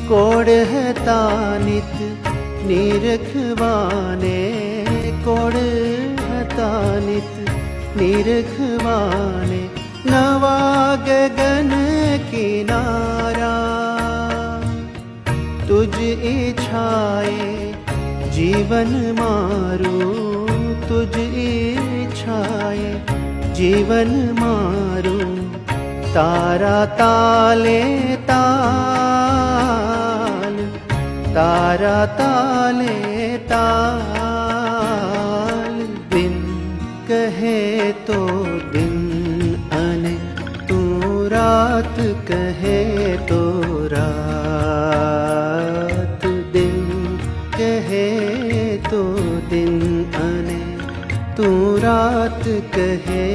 कोड़ હતા નિત નિરખવાને, કોડ હતા નિત નિરખવાને, નવા ગગન કિનારા તુજ ઈચ્છાએ જીવન મારું, તુજ ઈચ્છાએ જીવન મારું, તારા તાલે તાલ, તારા તાલે તાલ, દિન કહે તો દિન અને તું રાત કહે તો રાત, દિન કહે તો દિન અને તું રાત કહે